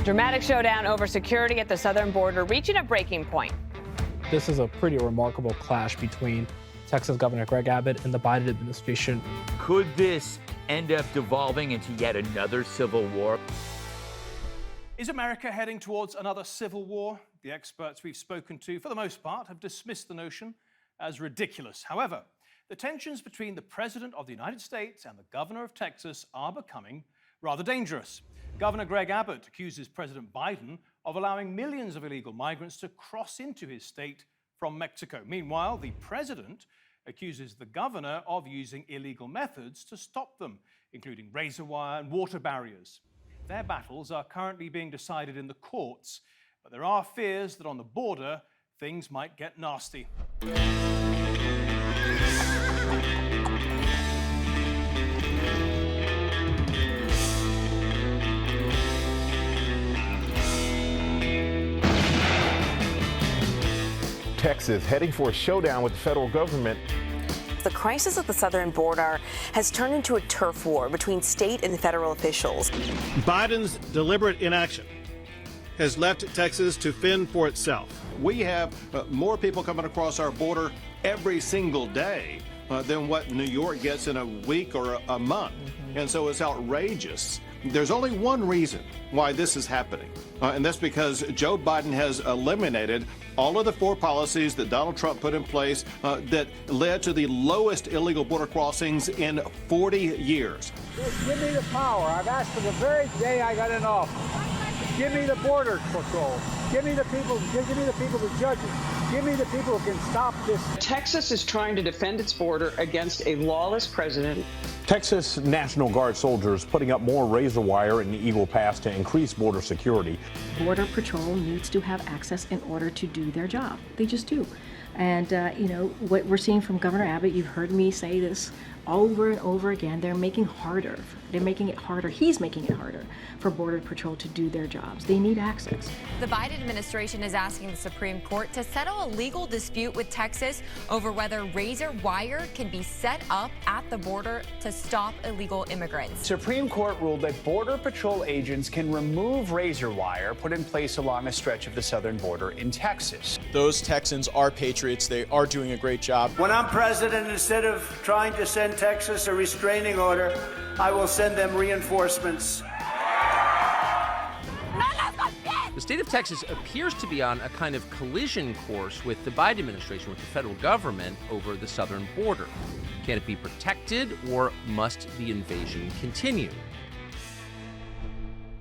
Dramatic showdown over security at the southern border reaching a breaking point. This is a pretty remarkable clash between Texas Governor Greg Abbott and the Biden administration. Could this end up devolving into yet another civil war? Is America heading towards another civil war? The experts we've spoken to, for the most part, have dismissed the notion as ridiculous. However, the tensions between the President of the United States and the Governor of Texas are becoming rather dangerous. Governor Greg Abbott accuses President Biden of allowing millions of illegal migrants to cross into his state from Mexico. Meanwhile, the President accuses the governor of using illegal methods to stop them, including razor wire and water barriers. Their battles are currently being decided in the courts, but there are fears that on the border, things might get nasty. Texas heading for a showdown with the federal government. The crisis at the southern border has turned into a turf war between state and federal officials. Biden's deliberate inaction has left Texas to fend for itself. We have more people coming across our border every single day than what New York gets in a week or a month. And so it's outrageous. There's only one reason why this is happening, and that's because Joe Biden has eliminated all of the 4 policies that Donald Trump put in place that led to the lowest illegal border crossings in 40 years. Just give me the power. I've asked for the very day I got in office. Give me the border patrol. Give me the people. Give me the people, the judges. Give me the people who can stop this. Texas is trying to defend its border against a lawless president. Texas National Guard soldiers putting up more razor wire in Eagle Pass to increase border security. Border Patrol needs to have access in order to do their job. They just do. And, what we're seeing from Governor Abbott, you've heard me say this over and over again, they're making harder. They're making it harder. He's making it harder for Border Patrol to do their jobs. They need access. The Biden administration is asking the Supreme Court to settle a legal dispute with Texas over whether razor wire can be set up at the border to stop illegal immigrants. Supreme Court ruled that Border Patrol agents can remove razor wire put in place along a stretch of the southern border in Texas. Those Texans are patriots. They are doing a great job. When I'm president, instead of trying to send Texas a restraining order, I will send them reinforcements. The state of Texas appears to be on a kind of collision course with the Biden administration, with the federal government over the southern border. Can it be protected, or must the invasion continue?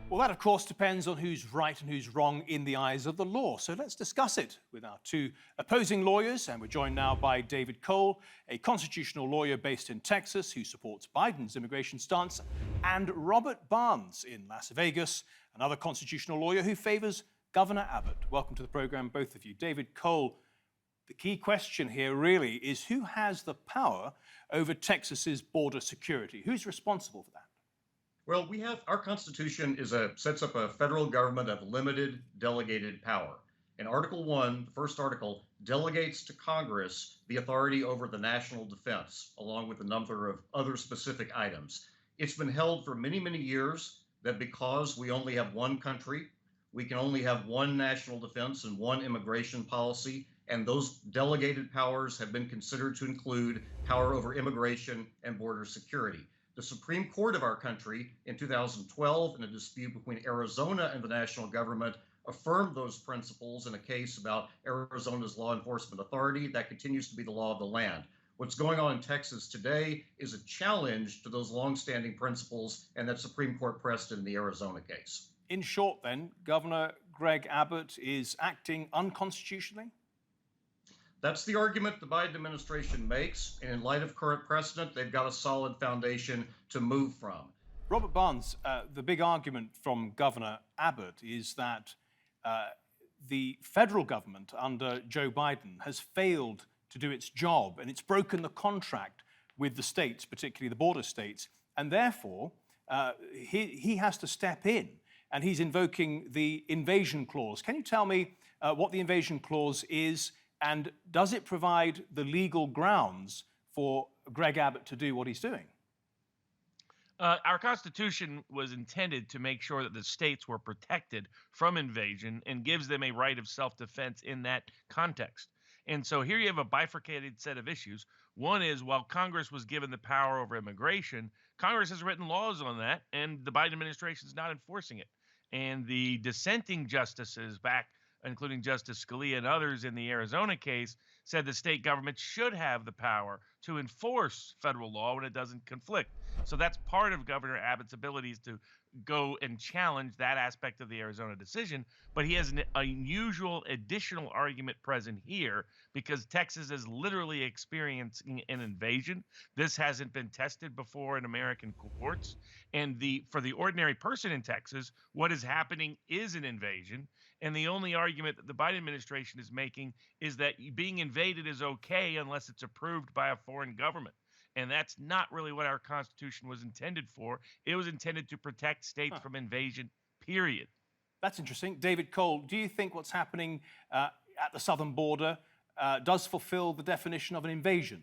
Well, that, of course, depends on who's right and who's wrong in the eyes of the law. So let's discuss it with our 2 opposing lawyers. And we're joined now by David Coale, a constitutional lawyer based in Texas who supports Biden's immigration stance, and Robert Barnes in Las Vegas, another constitutional lawyer who favors Governor Abbott. Welcome to the program, both of you. David Coale, the key question here really is who has the power over Texas's border security? Who's responsible for that? Well, our Constitution sets up a federal government of limited delegated power. And Article 1, the first article, delegates to Congress the authority over the national defense, along with a number of other specific items. It's been held for many, many years that because we only have one country, we can only have one national defense and one immigration policy, and those delegated powers have been considered to include power over immigration and border security. The Supreme Court of our country in 2012, in a dispute between Arizona and the national government, affirmed those principles in a case about Arizona's law enforcement authority. That continues to be the law of the land. What's going on in Texas today is a challenge to those longstanding principles and that Supreme Court precedent in the Arizona case. In short, then, Governor Greg Abbott is acting unconstitutionally? That's the argument the Biden administration makes, and in light of current precedent, they've got a solid foundation to move from. Robert Barnes, the big argument from Governor Abbott is that the federal government under Joe Biden has failed to do its job, and it's broken the contract with the states, particularly the border states, and therefore he has to step in, and he's invoking the invasion clause. Can you tell me what the invasion clause is? And does it provide the legal grounds for Greg Abbott to do what he's doing? Our Constitution was intended to make sure that the states were protected from invasion and gives them a right of self-defense in that context. And so here you have a bifurcated set of issues. One is, while Congress was given the power over immigration, Congress has written laws on that, and the Biden administration is not enforcing it. And the dissenting justices back, including Justice Scalia and others in the Arizona case, said the state government should have the power to enforce federal law when it doesn't conflict. So that's part of Governor Abbott's abilities to go and challenge that aspect of the Arizona decision. But he has an unusual additional argument present here because Texas is literally experiencing an invasion. This hasn't been tested before in American courts. And for the ordinary person in Texas, what is happening is an invasion. And the only argument that the Biden administration is making is that being invaded is okay unless it's approved by a foreign government. And that's not really what our Constitution was intended for. It was intended to protect states from invasion, period. That's interesting. David Coale, do you think what's happening at the southern border does fulfill the definition of an invasion?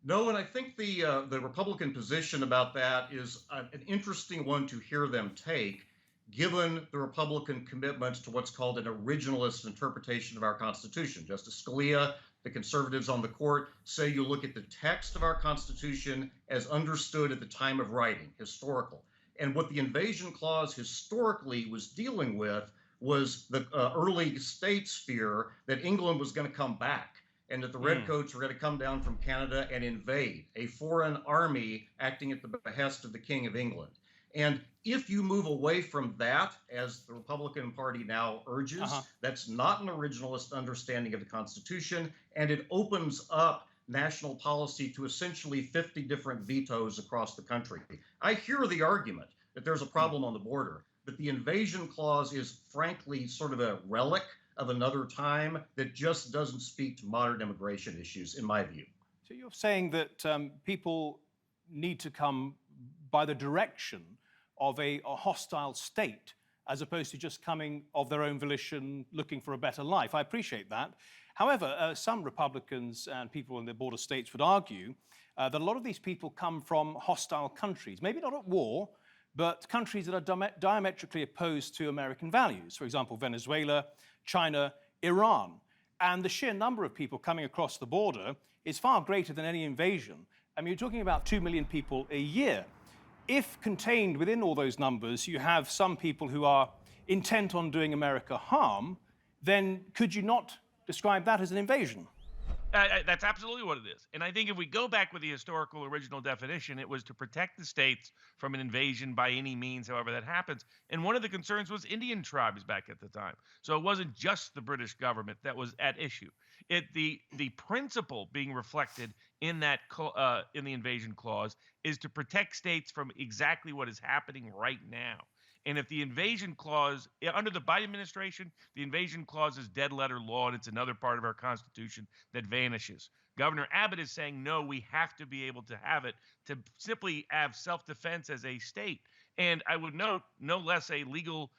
No, and I think the Republican position about that is an interesting one to hear them take, given the Republican commitment to what's called an originalist interpretation of our Constitution. Justice Scalia, the conservatives on the court, say you look at the text of our Constitution as understood at the time of writing, historical. And what the invasion clause historically was dealing with was the early states' fear that England was going to come back and that the redcoats were going to come down from Canada and invade, a foreign army acting at the behest of the King of England. And if you move away from that, as the Republican Party now urges, that's not an originalist understanding of the Constitution, and it opens up national policy to essentially 50 different vetoes across the country. I hear the argument that there's a problem on the border, but the invasion clause is frankly sort of a relic of another time that just doesn't speak to modern immigration issues, in my view. So you're saying that people need to come by the direction of a hostile state, as opposed to just coming of their own volition, looking for a better life. I appreciate that. However, some Republicans and people in the border states would argue that a lot of these people come from hostile countries, maybe not at war, but countries that are diametrically opposed to American values. For example, Venezuela, China, Iran. And the sheer number of people coming across the border is far greater than any invasion. I mean, you're talking about 2 million people a year. If contained within all those numbers, you have some people who are intent on doing America harm, then could you not describe that as an invasion? That's absolutely what it is. And I think if we go back with the historical original definition, it was to protect the states from an invasion by any means, however that happens. And one of the concerns was Indian tribes back at the time. So it wasn't just the British government that was at issue. The principle being reflected in that in the invasion clause is to protect states from exactly what is happening right now. And if the invasion clause, under the Biden administration, the invasion clause is dead letter law, and it's another part of our Constitution that vanishes. Governor Abbott is saying, no, we have to be able to have it to simply have self-defense as a state. And I would note, no less a legal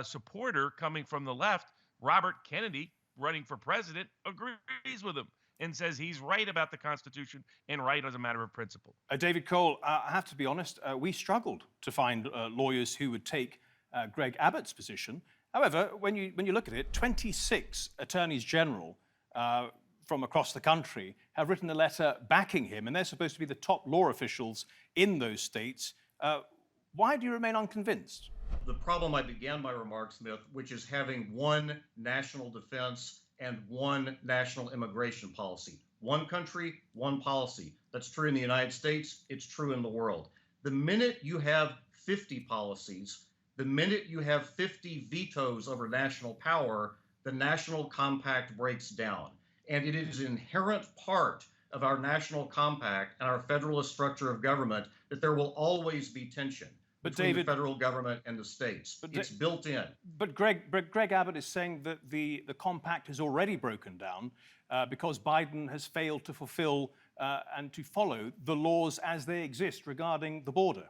supporter coming from the left, Robert Kennedy, running for president, agrees with him and says he's right about the Constitution and right as a matter of principle. David Coale, I have to be honest, we struggled to find lawyers who would take Greg Abbott's position. However, when you look at it, 26 attorneys general from across the country have written a letter backing him, and they're supposed to be the top law officials in those states. Why do you remain unconvinced? The problem I began my remarks with, which is having one national defense and one national immigration policy. One country, one policy. That's true in the United States. It's true in the world. The minute you have 50 policies, the minute you have 50 vetoes over national power, the national compact breaks down. And it is an inherent part of our national compact and our federalist structure of government that there will always be tension between the federal government and the states. It's built in. But Greg Abbott is saying that the compact has already broken down because Biden has failed to fulfill and to follow the laws as they exist regarding the border.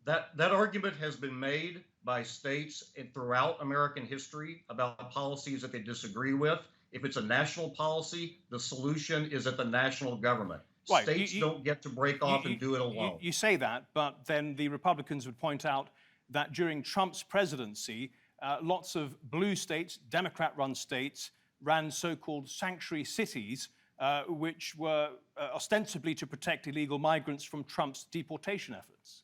That argument has been made by states throughout American history about policies that they disagree with. If it's a national policy, the solution is at the national government. Right. States don't get to break off and do it alone. You say that, but then the Republicans would point out that during Trump's presidency, lots of blue states, Democrat-run states, ran so-called sanctuary cities, which were ostensibly to protect illegal migrants from Trump's deportation efforts.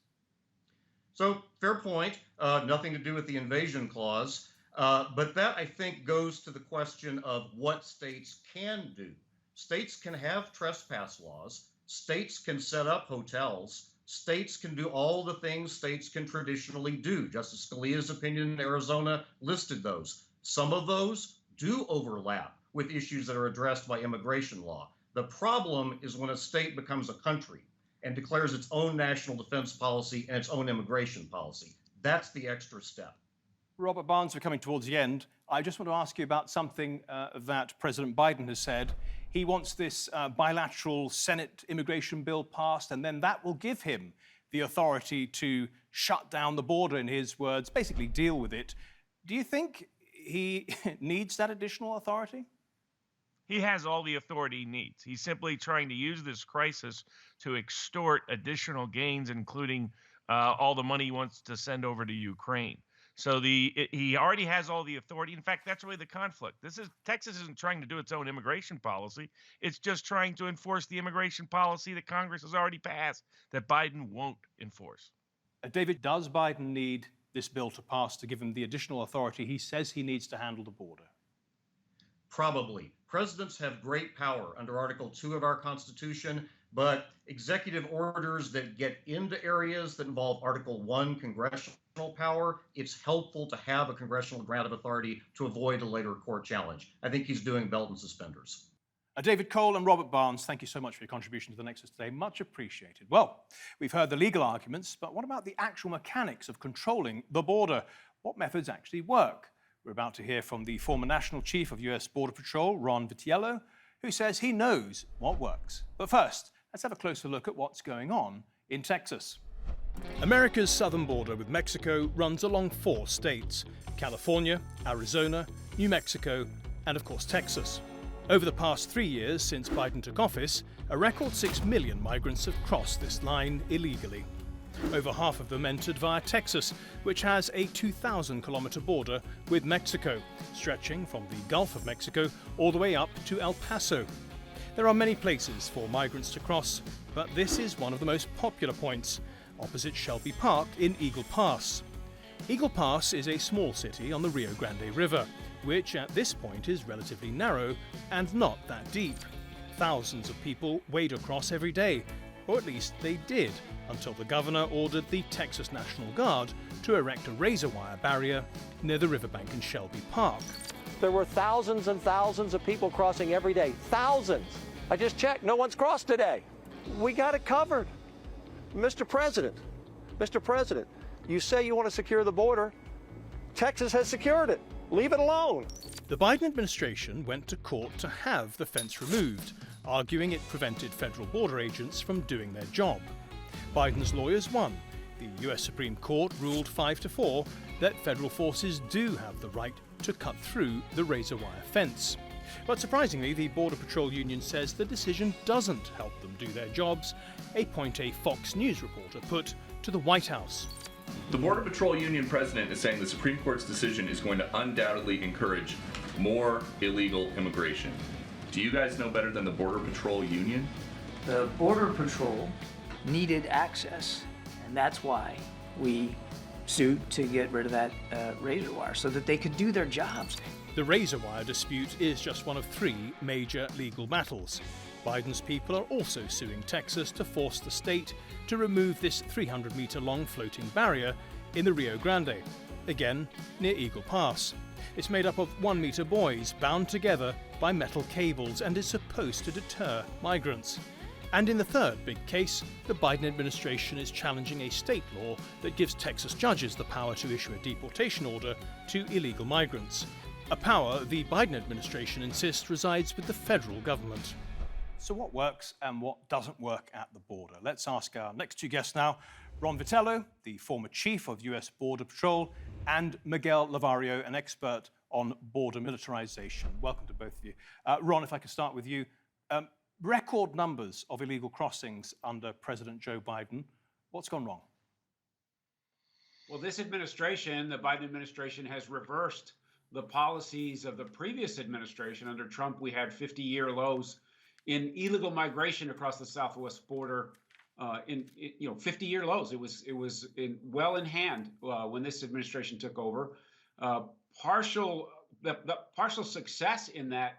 So, fair point. Nothing to do with the invasion clause. But that, I think, goes to the question of what states can do. States can have trespass laws. States can set up hotels. States can do all the things states can traditionally do. Justice Scalia's opinion in Arizona listed those. Some of those do overlap with issues that are addressed by immigration law. The problem is when a state becomes a country and declares its own national defense policy and its own immigration policy. That's the extra step. Robert Barnes, we're coming towards the end. I just want to ask you about something that President Biden has said. He wants this bilateral Senate immigration bill passed, and then that will give him the authority to shut down the border, in his words, basically deal with it. Do you think he needs that additional authority? He has all the authority he needs. He's simply trying to use this crisis to extort additional gains, including all the money he wants to send over to Ukraine. So he already has all the authority. In fact, that's really the conflict. Texas isn't trying to do its own immigration policy. It's just trying to enforce the immigration policy that Congress has already passed that Biden won't enforce. David, does Biden need this bill to pass to give him the additional authority he says he needs to handle the border? Probably. Presidents have great power under Article 2 of our Constitution, but executive orders that get into areas that involve Article 1 congressional power, it's helpful to have a congressional grant of authority to avoid a later court challenge. I think he's doing belt and suspenders. David Coale and Robert Barnes, thank you so much for your contribution to the Nexus today. Much appreciated. Well, we've heard the legal arguments, but what about the actual mechanics of controlling the border? What methods actually work? We're about to hear from the former National Chief of U.S. Border Patrol, Ron Vitiello, who says he knows what works. But first, let's have a closer look at what's going on in Texas. America's southern border with Mexico runs along 4 states: California, Arizona, New Mexico, and of course Texas. Over the past 3 years since Biden took office, a record 6 million migrants have crossed this line illegally. Over half of them entered via Texas, which has a 2,000-kilometer border with Mexico, stretching from the Gulf of Mexico all the way up to El Paso. There are many places for migrants to cross, but this is one of the most popular points, opposite Shelby Park in Eagle Pass. Eagle Pass is a small city on the Rio Grande River, which at this point is relatively narrow and not that deep. Thousands of people wade across every day, or at least they did, until the governor ordered the Texas National Guard to erect a razor wire barrier near the riverbank in Shelby Park. There were thousands and thousands of people crossing every day. Thousands! I just checked, no one's crossed today. We got it covered. Mr. President, you say you want to secure the border. Texas has secured it. Leave it alone. The Biden administration went to court to have the fence removed, arguing it prevented federal border agents from doing their job. Biden's lawyers won. The U.S. Supreme Court ruled 5-4 that federal forces do have the right to cut through the razor wire fence. But surprisingly, the Border Patrol Union says the decision doesn't help them do their jobs, a point a Fox News reporter put to the White House. The Border Patrol Union president is saying the Supreme Court's decision is going to undoubtedly encourage more illegal immigration. Do you guys know better than the Border Patrol Union? The Border Patrol needed access, and that's why we sued to get rid of that razor wire, so that they could do their jobs. The razor wire dispute is just one of 3 major legal battles. Biden's people are also suing Texas to force the state to remove this 300-meter-long floating barrier in the Rio Grande, again near Eagle Pass. It's made up of 1-meter buoys bound together by metal cables and is supposed to deter migrants. And in the third big case, the Biden administration is challenging a state law that gives Texas judges the power to issue a deportation order to illegal migrants, a power the Biden administration insists resides with the federal government. So what works and what doesn't work at the border? Let's ask our next 2 guests now. Ron Vitiello, the former chief of U.S. Border Patrol, and Miguel Levario, an expert on border militarization. Welcome to both of you. Ron, if I could start with you. record numbers of illegal crossings under President Joe Biden. What's gone wrong? Well, this administration, the Biden administration, has reversed the policies of the previous administration. Under Trump, we had 50-year lows in illegal migration across the southwest border. 50-year lows. It was well in hand when this administration took over. The partial success in that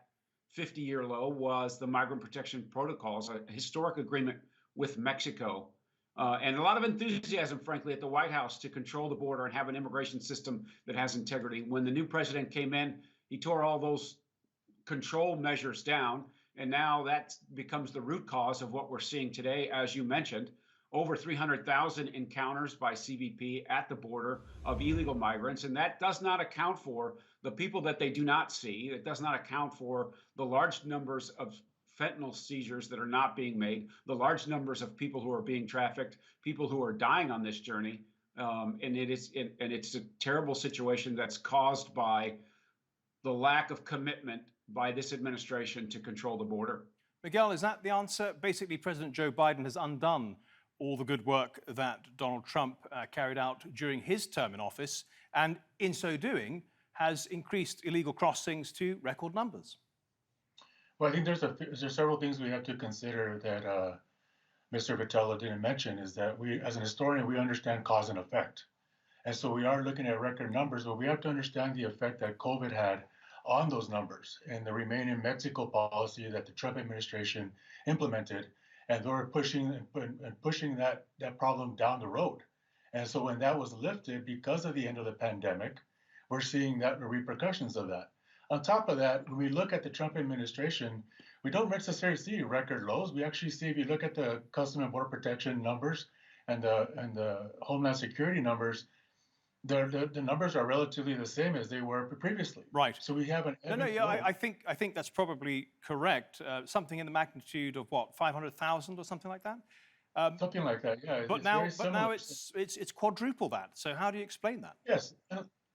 50-year low was the migrant protection protocols, a historic agreement with Mexico. And a lot of enthusiasm, frankly, at the White House to control the border and have an immigration system that has integrity. When the new president came in, he tore all those control measures down. And now that becomes the root cause of what we're seeing today, as you mentioned. Over 300,000 encounters by CBP at the border of illegal migrants. And that does not account for the people that they do not see. It does not account for the large numbers of fentanyl seizures that are not being made, the large numbers of people who are being trafficked, people who are dying on this journey. And it's a terrible situation that's caused by the lack of commitment by this administration to control the border. Miguel, is that the answer? Basically, President Joe Biden has undone all the good work that Donald Trump carried out during his term in office, and in so doing, has increased illegal crossings to record numbers. Well, I think there's several things we have to consider that Mr. Vitello didn't mention, is that we, as an historian, we understand cause and effect. And so we are looking at record numbers, but we have to understand the effect that COVID had on those numbers and the Remain in Mexico policy that the Trump administration implemented. And they were pushing that problem down the road. And so when that was lifted because of the end of the pandemic, we're seeing the repercussions of that. On top of that, when we look at the Trump administration, we don't necessarily see record lows. We actually see, if you look at the Customs and Border Protection numbers and the Homeland Security numbers, the numbers are relatively the same as they were previously. Right. So we have an I think that's probably correct. Something in the magnitude of what, 500,000 or something like that. Something like that, yeah. But now it's quadruple that. So how do you explain that? Yes.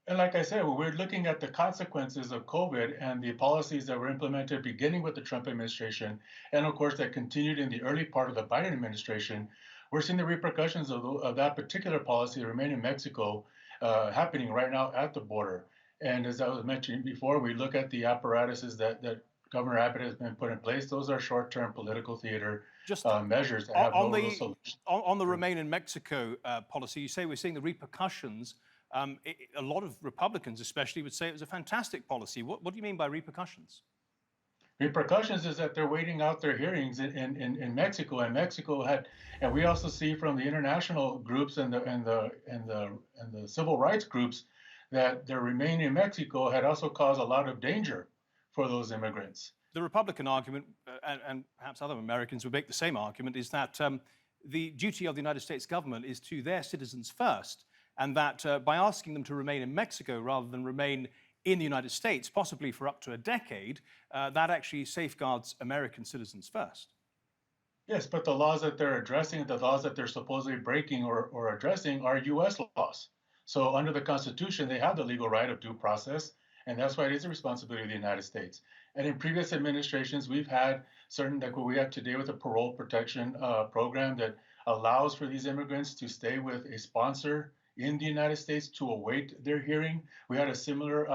And like I said, we're looking at the consequences of COVID and the policies that were implemented beginning with the Trump administration, and of course that continued in the early part of the Biden administration. We're seeing the repercussions of that particular policy, Remain in Mexico, happening right now at the border. And as I was mentioning before, we look at the apparatuses that Governor Abbott has been put in place. Those are short-term political theater measures that have no real solution. On the Remain in Mexico policy, you say we're seeing the repercussions. A lot of Republicans especially would say it was a fantastic policy. What do you mean by repercussions? Repercussions is that they're waiting out their hearings in Mexico, and Mexico had, and we also see from the international groups and the civil rights groups that their Remain in Mexico had also caused a lot of danger for those immigrants. The Republican argument, and perhaps other Americans would make the same argument, is that the duty of the United States government is to their citizens first, and that by asking them to remain in Mexico rather than remain in the United States, possibly for up to a decade, that actually safeguards American citizens first. Yes, but the laws that they're addressing, the laws that they're supposedly breaking or addressing are U.S. laws. So under the Constitution, they have the legal right of due process, and that's why it is a responsibility of the United States. And in previous administrations, we've had certain, like what we have today with a parole protection program that allows for these immigrants to stay with a sponsor in the United States to await their hearing. We had a similar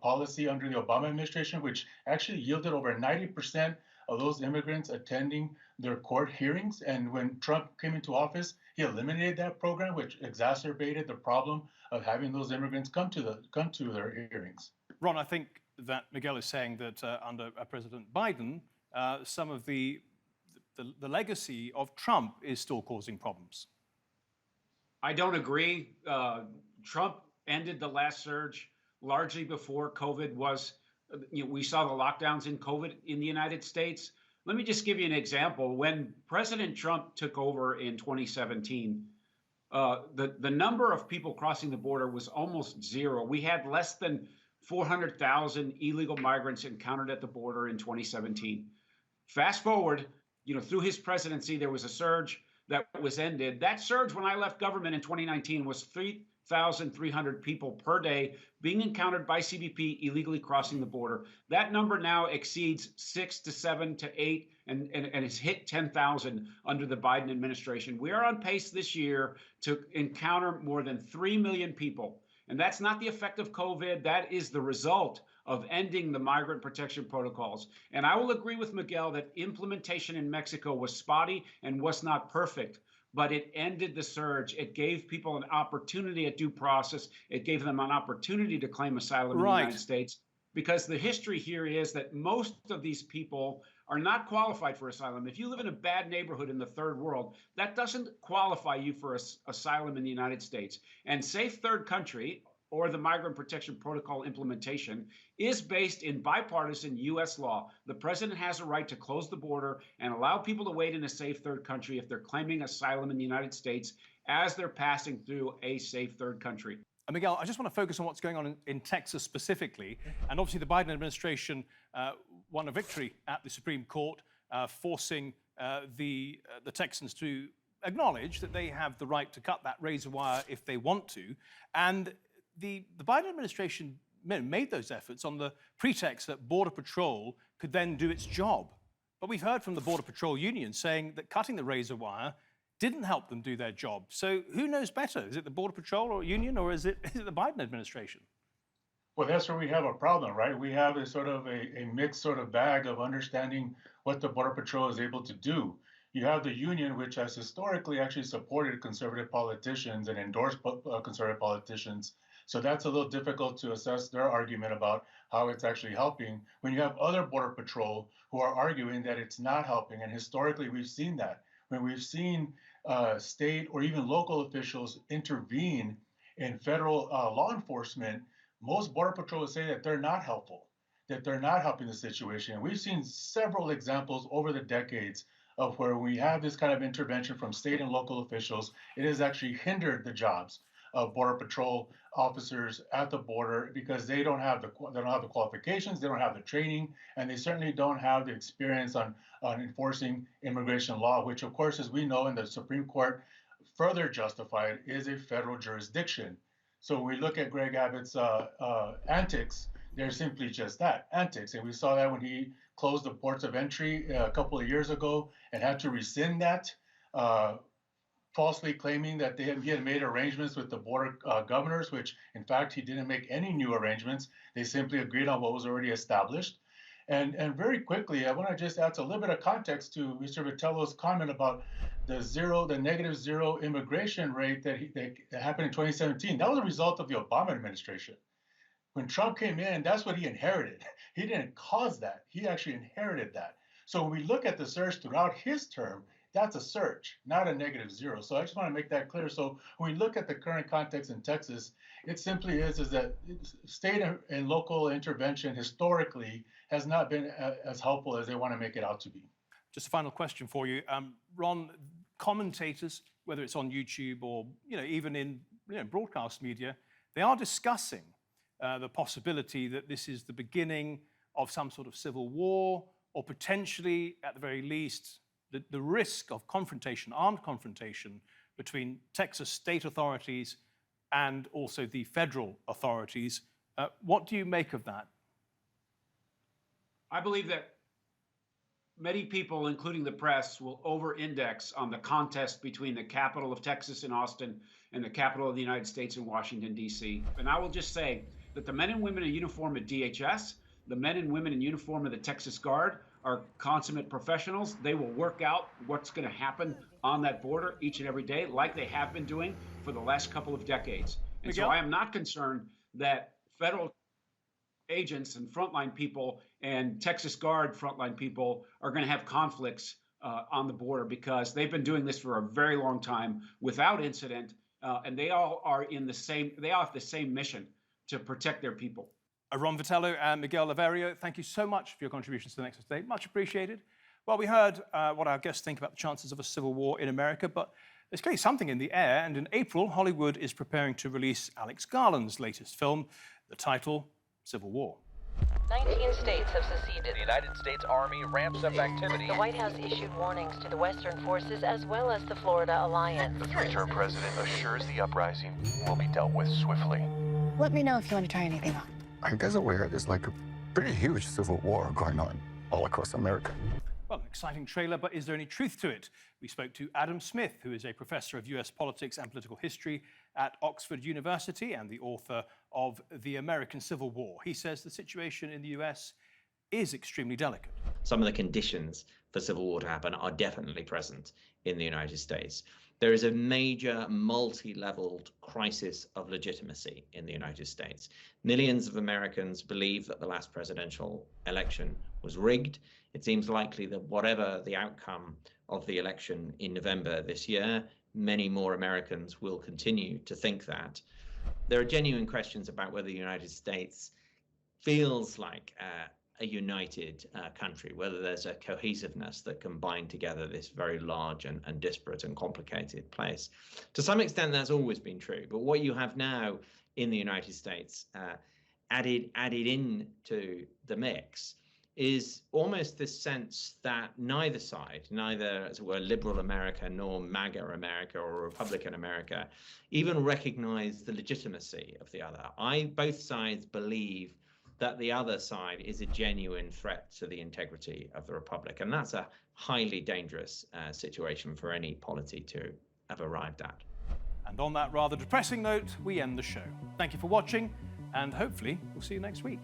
policy under the Obama administration, which actually yielded over 90% of those immigrants attending their court hearings. And when Trump came into office, he eliminated that program, which exacerbated the problem of having those immigrants come to their hearings. Ron, I think that Miguel is saying that under President Biden, some of the legacy of Trump is still causing problems. I don't agree. Trump ended the last surge largely before COVID was, we saw the lockdowns in COVID in the United States. Let me just give you an example. When President Trump took over in 2017, the number of people crossing the border was almost zero. We had less than 400,000 illegal migrants encountered at the border in 2017. Fast forward, through his presidency, there was a surge that was ended. That surge when I left government in 2019 was 3,300 people per day being encountered by CBP illegally crossing the border. That number now exceeds 6 to 7 to 8 and it's hit 10,000 under the Biden administration. We are on pace this year to encounter more than 3 million people. And that's not the effect of COVID. That is the result of ending the migrant protection protocols. And I will agree with Miguel that implementation in Mexico was spotty and was not perfect, but it ended the surge. It gave people an opportunity at due process. It gave them an opportunity to claim asylum in the United States. Because the history here is that most of these people are not qualified for asylum. If you live in a bad neighborhood in the third world, that doesn't qualify you for asylum in the United States. And safe third country, or the Migrant Protection Protocol implementation, is based in bipartisan U.S. law. The president has a right to close the border and allow people to wait in a safe third country if they're claiming asylum in the United States as they're passing through a safe third country. Miguel, I just want to focus on what's going on in Texas specifically. And obviously the Biden administration won a victory at the Supreme Court, forcing the Texans to acknowledge that they have the right to cut that razor wire if they want to. And the Biden administration made those efforts on the pretext that Border Patrol could then do its job. But we've heard from the Border Patrol union saying that cutting the razor wire didn't help them do their job. So who knows better? Is it the Border Patrol or union, or is it the Biden administration? Well, that's where we have a problem, right? We have a sort of a mixed sort of bag of understanding what the Border Patrol is able to do. You have the union, which has historically actually supported conservative politicians and endorsed conservative politicians. So that's a little difficult to assess their argument about how it's actually helping when you have other Border Patrol who are arguing that it's not helping. And historically, we've seen that. When we've seen state or even local officials intervene in federal law enforcement, most Border Patrol say that they're not helpful, that they're not helping the situation. And we've seen several examples over the decades of where we have this kind of intervention from state and local officials. It has actually hindered the jobs of Border Patrol officers at the border because they don't have the qualifications, they don't have the training, and they certainly don't have the experience on enforcing immigration law, which of course, as we know, in the Supreme Court further justified, is a federal jurisdiction. So when we look at Greg Abbott's antics, they're simply just that, antics. And we saw that when he closed the ports of entry a couple of years ago and had to rescind that, falsely claiming that he had made arrangements with the border governors, which in fact he didn't make any new arrangements. They simply agreed on what was already established. And very quickly, I want to just add a little bit of context to Mr. Vitello's comment about the negative zero immigration rate that happened in 2017. That was a result of the Obama administration. When Trump came in, that's what he inherited. He didn't cause that. He actually inherited that. So when we look at the surge throughout his term, that's a surge, not a negative zero. So I just want to make that clear. So when we look at the current context in Texas, it simply is that state and local intervention historically has not been as helpful as they want to make it out to be. Just a final question for you. Ron, commentators, whether it's on YouTube or even in broadcast media, they are discussing the possibility that this is the beginning of some sort of civil war, or potentially, at the very least, the risk of confrontation, armed confrontation, between Texas state authorities and also the federal authorities. What do you make of that? I believe that many people, including the press, will over-index on the contest between the capital of Texas in Austin and the capital of the United States in Washington, D.C. And I will just say that the men and women in uniform at DHS, the men and women in uniform of the Texas Guard, are consummate professionals. They will work out what's going to happen on that border each and every day, like they have been doing for the last couple of decades. And Miguel? so I am not concerned that federal agents and frontline people and Texas Guard frontline people are going to have conflicts on the border, because they've been doing this for a very long time without incident, and they all are they all have the same mission to protect their people. Ron Vitello and Miguel Levario, thank you so much for your contributions to the Nexus Day. Much appreciated. Well, we heard what our guests think about the chances of a civil war in America, but there's clearly something in the air, and in April, Hollywood is preparing to release Alex Garland's latest film, the title, Civil War. 19 states have seceded. The United States Army ramps up activity. The White House issued warnings to the Western forces as well as the Florida Alliance. The three-term president assures the uprising will be dealt with swiftly. Let me know if you want to try anything on. I guess aware there's like a pretty huge civil war going on all across America. Well, an exciting trailer, but is there any truth to it? We spoke to Adam Smith, who is a professor of US politics and political history at Oxford University and the author of The American Civil War. He says the situation in the US is extremely delicate. Some of the conditions for civil war to happen are definitely present in the United States. There is a major multi-leveled crisis of legitimacy in the United States. Millions of Americans believe that the last presidential election was rigged. It seems likely that whatever the outcome of the election in November this year, many more Americans will continue to think that. There are genuine questions about whether the United States feels like a united country, whether there's a cohesiveness that can bind together this very large and disparate and complicated place. To some extent, that's always been true. But what you have now in the United States added into the mix is almost this sense that neither side, neither, as it were, liberal America nor MAGA America or Republican America, even recognize the legitimacy of the other. Both sides believe that the other side is a genuine threat to the integrity of the republic. And that's a highly dangerous situation for any polity to have arrived at. And on that rather depressing note, we end the show. Thank you for watching, and hopefully we'll see you next week.